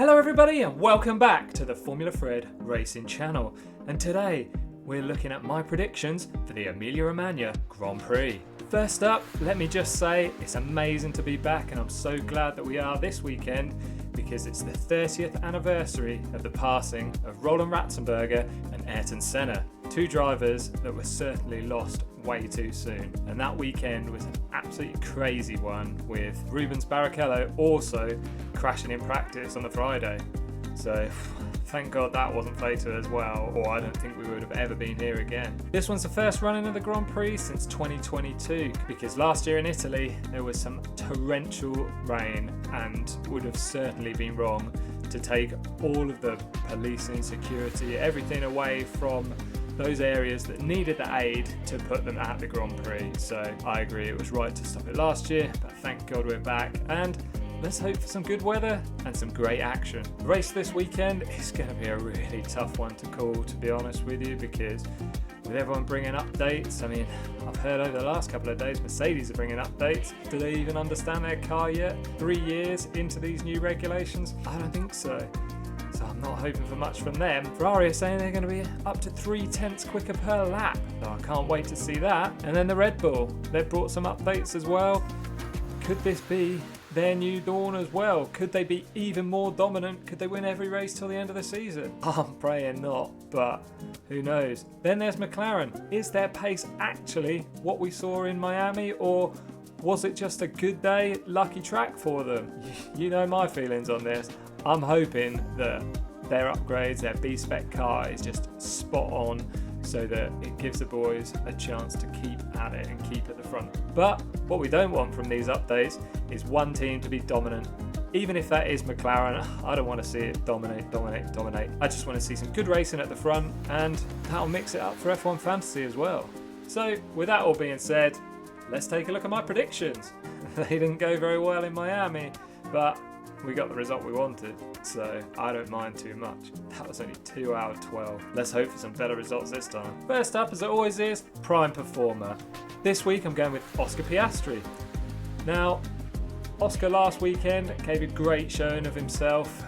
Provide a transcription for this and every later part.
Hello everybody and welcome back to the Formula Fred Racing channel, and today we're looking at my predictions for the Emilia Romagna Grand Prix. First up, let me just say it's amazing to be back, and I'm so glad that we are this weekend because it's the 30th anniversary of the passing of Roland Ratzenberger and Ayrton Senna, two drivers that were certainly lost way too soon. And that weekend was an absolutely crazy one, with Rubens Barrichello also crashing in practice on the Friday. So thank God that wasn't fatal as well, or I don't think we would have ever been here again. This one's the first running of the Grand Prix since 2022, because last year in Italy there was some torrential rain and would have certainly been wrong to take all of the policing, security, everything away from those areas that needed the aid to put them at the Grand Prix. So I agree, it was right to stop it last year, but thank God we're back, and let's hope for some good weather and some great action. The race this weekend is going to be a really tough one to call, to be honest with you, because with everyone bringing updates, I mean, I've heard over the last couple of days Mercedes are bringing updates. Do they even understand their car yet? 3 years into these new regulations? I don't think so. So I'm not hoping for much from them. Ferrari are saying they're going to be up to 0.3 quicker per lap. So I can't wait to see that. And then the Red Bull, they've brought some updates as well. Could this be their new dawn as well? Could they be even more dominant? Could they win every race till the end of the season? I'm praying not, but who knows? Then there's McLaren. Is their pace actually what we saw in Miami, or was it just a good day, lucky track for them? You know my feelings on this. I'm hoping that their upgrades, their B-spec car is just spot on, so that it gives the boys a chance to keep at it and keep at the front. But what we don't want from these updates is one team to be dominant. Even if that is McLaren, I don't want to see it dominate. I just want to see some good racing at the front, and that'll mix it up for F1 Fantasy as well. So with that all being said, let's take a look at my predictions. They didn't go very well in Miami, but we got the result we wanted, so I don't mind too much. That was only 2 out of 12. Let's hope for some better results this time. First up, as it always is, Prime Performer. This week I'm going with Oscar Piastri. Now, Oscar last weekend gave a great showing of himself.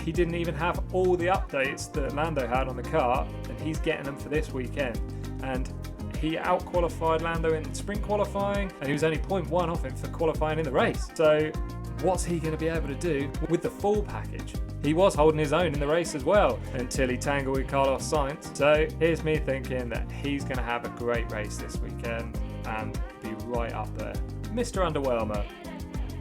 He didn't even have all the updates that Lando had on the car, and he's getting them for this weekend. And he out-qualified Lando in sprint qualifying, and he was only 0.1 off him for qualifying in the race. So what's he going to be able to do with the full package? He was holding his own in the race as well until he tangled with Carlos Sainz. So here's me thinking that he's going to have a great race this weekend and be right up there. Mr. Underwhelmer,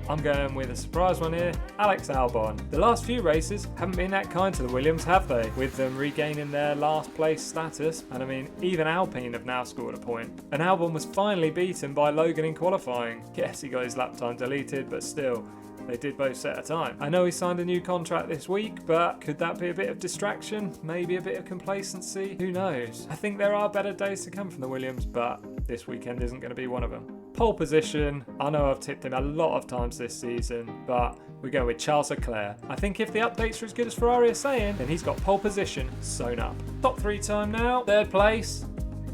I'm going with a surprise one here, Alex Albon. The last few races haven't been that kind to the Williams, have they? With them regaining their last place status. And I mean, even Alpine have now scored a point. And Albon was finally beaten by Logan in qualifying. Yes, he got his lap time deleted, but still, they did both set a time. I know he signed a new contract this week, but could that be a bit of distraction? Maybe a bit of complacency? Who knows? I think there are better days to come from the Williams, but this weekend isn't going to be one of them. Pole position, I know I've tipped him a lot of times this season, but we go with Charles Leclerc. I think if the updates are as good as Ferrari are saying, then he's got pole position sewn up. Top 3 time now, 3rd place.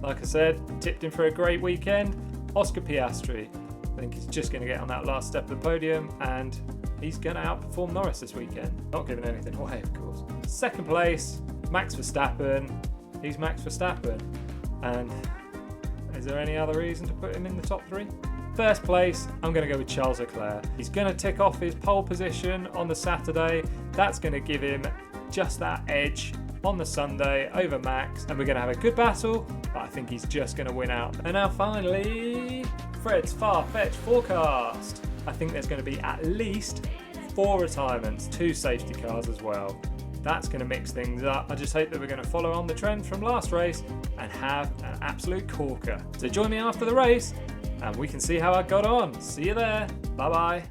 Like I said, tipped him for a great weekend. Oscar Piastri. I think he's just going to get on that last step of the podium, and he's going to outperform Norris this weekend. Not giving anything away, of course. 2nd place, Max Verstappen. He's Max Verstappen. And is there any other reason to put him in the top 3? 1st place, I'm going to go with Charles Leclerc. He's going to tick off his pole position on the Saturday. That's going to give him just that edge on the Sunday over Max, and we're going to have a good battle, but I think he's just going to win out. And now finally, Fred's far-fetched forecast. I think there's going to be at least 4 retirements, 2 safety cars as well. That's going to mix things up. I just hope that we're going to follow on the trend from last race and have an absolute corker. So join me after the race and we can see how I got on. See you there. Bye-bye.